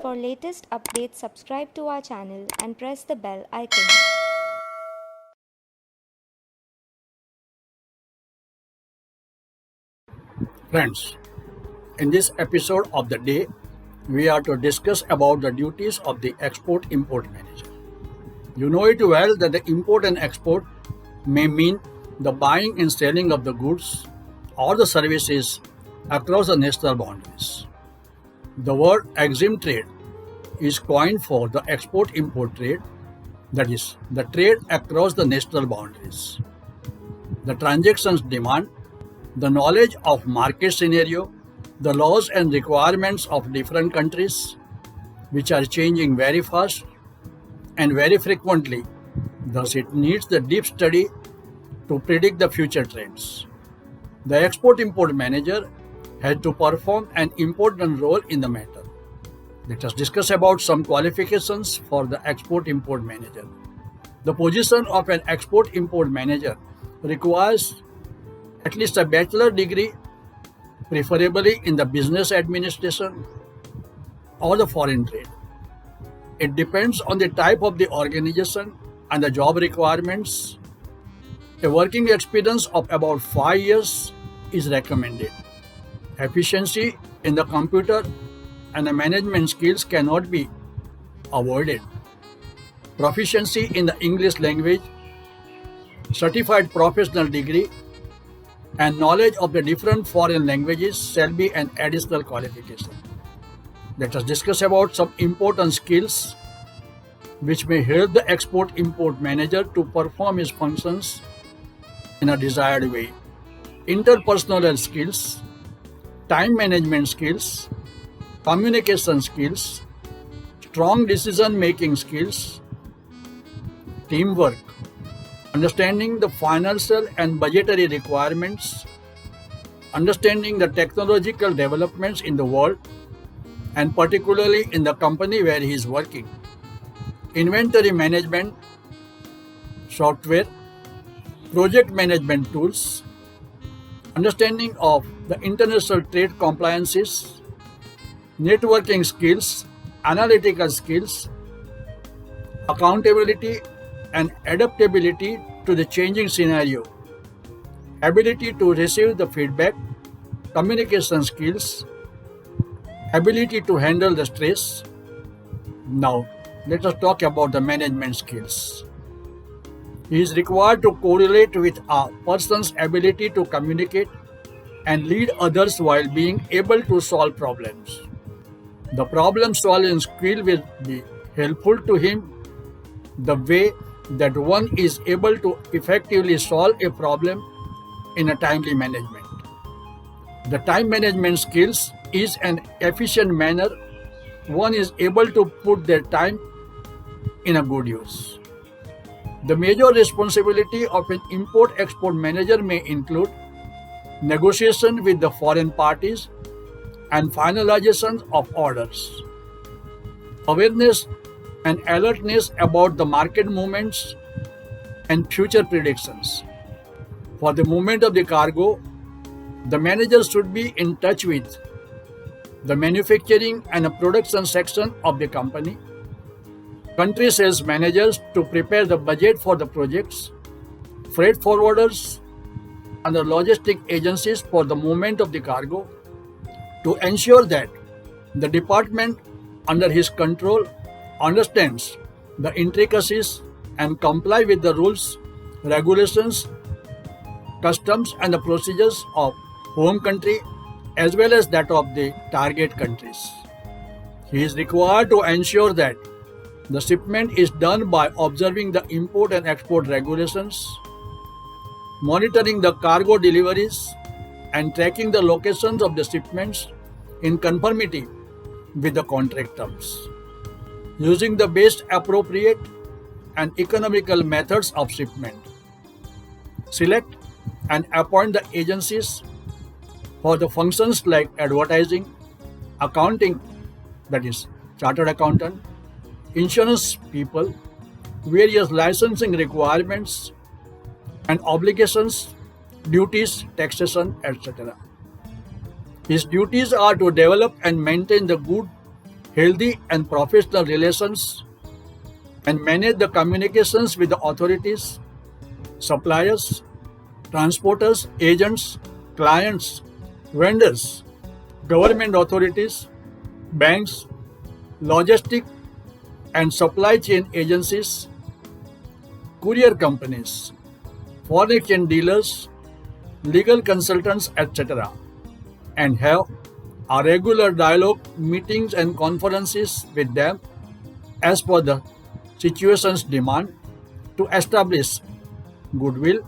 For latest updates, subscribe to our channel and press the bell icon. Friends, in this episode of the day, we are to discuss about the duties of the export-import manager. You know it well that the import and export may mean the buying and selling of the goods or the services across the national boundaries. The word exim trade is coined for the export-import trade, that is, the trade across the national boundaries. The transactions demand the knowledge of market scenario, the laws and requirements of different countries, which are changing very fast and very frequently. Thus, it needs the deep study to predict the future trends. The export-import manager has to perform an important role in the matter. Let us discuss about some qualifications for the export-import manager. The position of an export-import manager requires at least a bachelor degree, preferably in the business administration or the foreign trade. It depends on the type of the organization and the job requirements. A working experience of about 5 years is recommended. Efficiency in the computer and the management skills cannot be avoided. Proficiency in the English language, certified professional degree, and knowledge of the different foreign languages shall be an additional qualification. Let us discuss about some important skills which may help the export-import manager to perform his functions in a desired way. Interpersonal skills, time management skills, communication skills, strong decision-making skills, teamwork, understanding the financial and budgetary requirements, understanding the technological developments in the world and particularly in the company where he is working, inventory management software, project management tools, understanding of the international trade compliances, networking skills, analytical skills, accountability and adaptability to the changing scenario, ability to receive the feedback, communication skills, ability to handle the stress. Now, let us talk about the management skills. He is required to correlate with a person's ability to communicate and lead others while being able to solve problems. The problem solving skill will be helpful to him the way that one is able to effectively solve a problem in a timely management. The time management skills is an efficient manner one is able to put their time in a good use. The major responsibility of an import-export manager may include negotiation with the foreign parties and finalization of orders, awareness and alertness about the market movements and future predictions. For the movement of the cargo, the manager should be in touch with the manufacturing and the production section of the company, country sales managers to prepare the budget for the projects, freight forwarders, and the logistic agencies for the movement of the cargo to ensure that the department under his control understands the intricacies and comply with the rules, regulations, customs and the procedures of home country as well as that of the target countries. He is required to ensure that the shipment is done by observing the import and export regulations, monitoring the cargo deliveries, and tracking the locations of the shipments in conformity with the contract terms, using the best appropriate and economical methods of shipment. Select and appoint the agencies for the functions like advertising, accounting, that is, chartered accountant, insurance people, various licensing requirements and obligations, duties, taxation, etc. His duties are to develop and maintain the good, healthy and professional relations, and manage the communications with the authorities, suppliers, transporters, agents, clients, vendors, government authorities, banks, logistic and supply chain agencies, courier companies, foreign exchange dealers, legal consultants, etc., and have a regular dialogue, meetings, and conferences with them as per the situation's demand to establish goodwill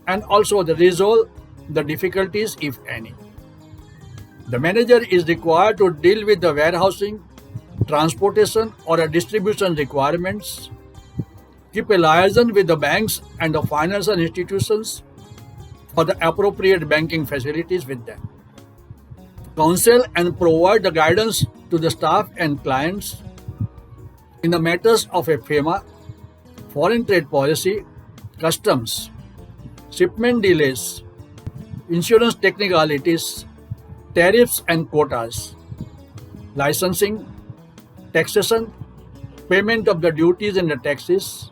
and also the resolve the difficulties if any. The manager is required to deal with the warehousing, transportation, or a distribution requirements, keep a liaison with the banks and the financial institutions for the appropriate banking facilities with them, counsel and provide the guidance to the staff and clients in the matters of a FEMA, foreign trade policy, customs, shipment delays, insurance technicalities, tariffs and quotas, licensing, taxation, payment of the duties and the taxes,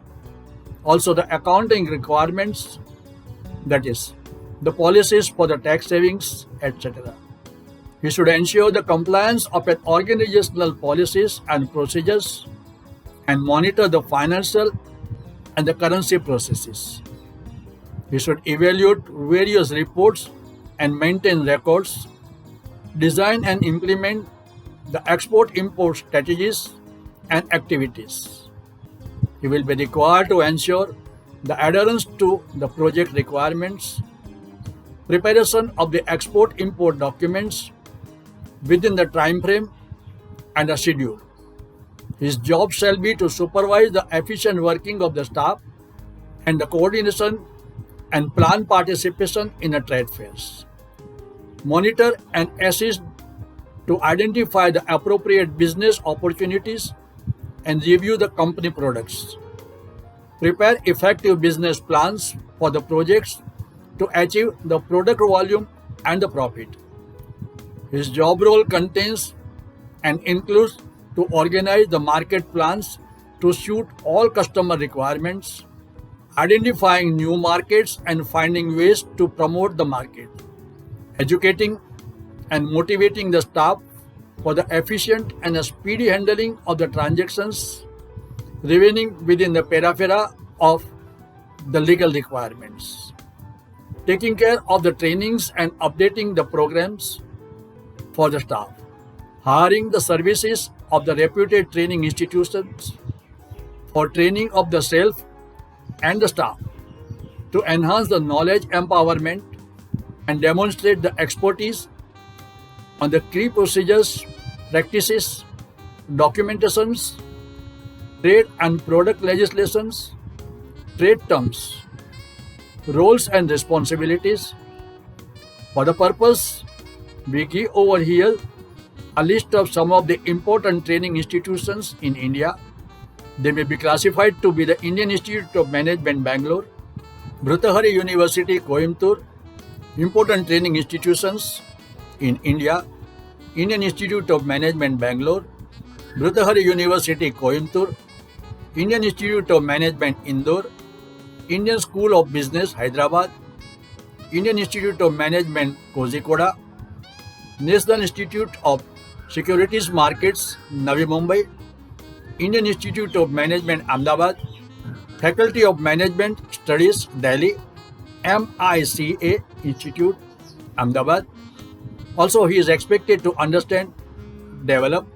also the accounting requirements, that is, the policies for the tax savings, etc. He should ensure the compliance of an organizational policies and procedures and monitor the financial and the currency processes. He should evaluate various reports and maintain records, design and implement the export-import strategies and activities. He will be required to ensure the adherence to the project requirements, preparation of the export-import documents within the time frame and a schedule. His job shall be to supervise the efficient working of the staff and the coordination and plan participation in the trade fairs. Monitor and assist to identify the appropriate business opportunities and review the company products. Prepare effective business plans for the projects to achieve the product volume and the profit. His job role contains and includes to organize the market plans to suit all customer requirements, identifying new markets and finding ways to promote the market, educating and motivating the staff for the efficient and a speedy handling of the transactions, remaining within the parameters of the legal requirements, taking care of the trainings and updating the programs for the staff, hiring the services of the reputed training institutions for training of the self and the staff to enhance the knowledge empowerment and demonstrate the expertise on the key procedures, practices, documentations, trade and product legislations, trade terms, roles and responsibilities. For the purpose, we give over here a list of some of the important training institutions in India. They may be classified to be the Indian Institute of Management, Bangalore, Bhrutahari University, Coimbatore, important training institutions in India, Indian Institute of Management, Bangalore, Bhrutahari University, Coimbatore, Indian Institute of Management, Indore, Indian School of Business, Hyderabad, Indian Institute of Management, Kozhikoda, National Institute of Securities Markets, Navi Mumbai, Indian Institute of Management, Ahmedabad, Faculty of Management Studies, Delhi, MICA Institute, Ahmedabad. Also, he is expected to understand, develop,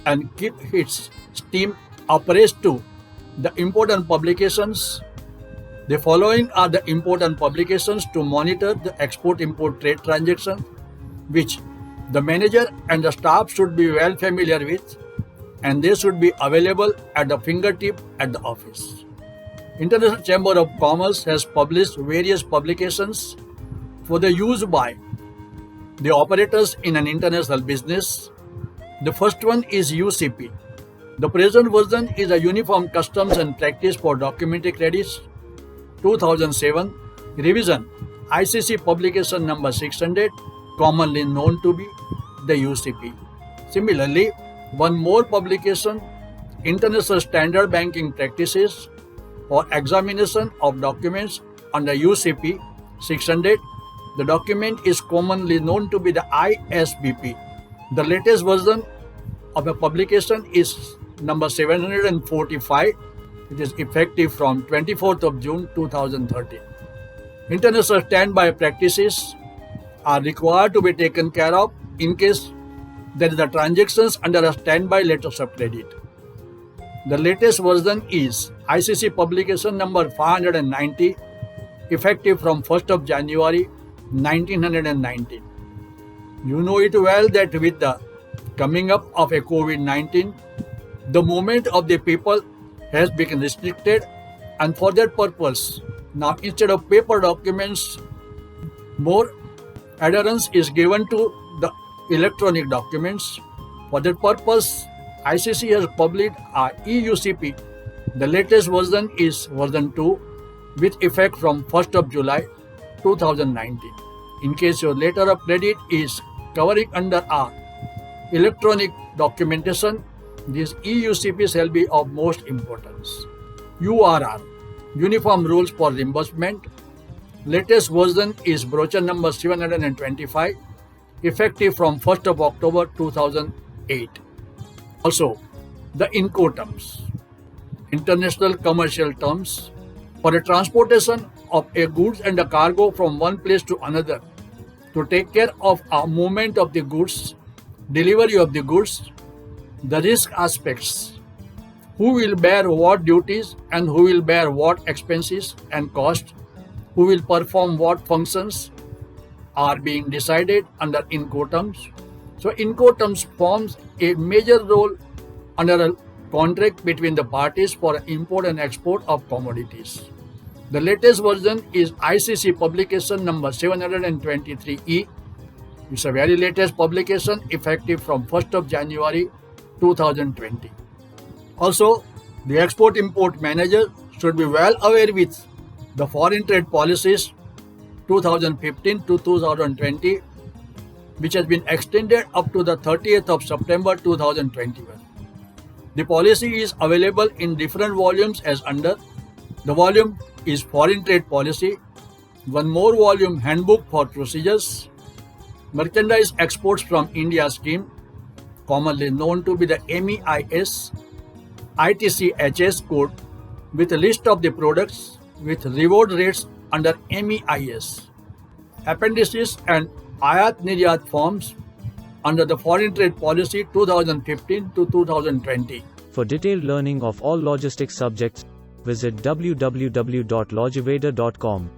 and keep his team abreast to the important publications. The following are the important publications to monitor the export-import trade transactions, which the manager and the staff should be well familiar with, and they should be available at the fingertip at the office. International Chamber of Commerce has published various publications for the use by the operators in an international business. The first one is UCP. The present version is a Uniform Customs and Practice for Documentary Credits, 2007, revision, ICC publication number 600, commonly known to be the UCP. Similarly, One more publication, International Standard Banking Practices for Examination of Documents under UCP 600. The document is commonly known to be the ISBP. The latest version of the publication is number 745. It is effective from 24th of June 2013. International standby practices are required to be taken care of in case there is a transactions under a standby letters of credit. The latest version is ICC publication number 590, effective from 1st of January 1919. You know it well that with the coming up of a COVID-19, the movement of the people has been restricted, and for that purpose, now instead of paper documents, more adherence is given to the electronic documents. For that purpose, ICC has published a EUCP. The latest version is version 2 with effect from 1st of July 2019. In case your letter of credit is covering under a electronic documentation, this EUCP shall be of most importance. URR, Uniform Rules for Reimbursement. Latest version is brochure number 725, effective from 1st of October 2008. Also, the Incoterms, International Commercial Terms, for the transportation of a goods and a cargo from one place to another, to take care of a movement of the goods, delivery of the goods, the risk aspects, who will bear what duties and who will bear what expenses and costs, who will perform what functions, are being decided under Incoterms. So Incoterms forms a major role under a contract between the parties for import and export of commodities. The latest version is ICC publication number 723E. It's a very latest publication, effective from 1st of January 2020. Also, the export-import manager should be well aware with the foreign trade policies 2015 to 2020, which has been extended up to the 30th of September 2021. The policy is available in different volumes as under. The volume is Foreign Trade Policy, one more volume Handbook for Procedures, Merchandise Exports from India Scheme, commonly known to be the MEIS, ITCHS code with a list of the products with reward rates under MEIS, appendices and Ayat Niryat forms under the Foreign Trade Policy 2015 to 2020. For detailed learning of all logistics subjects, visit www.logiveda.com.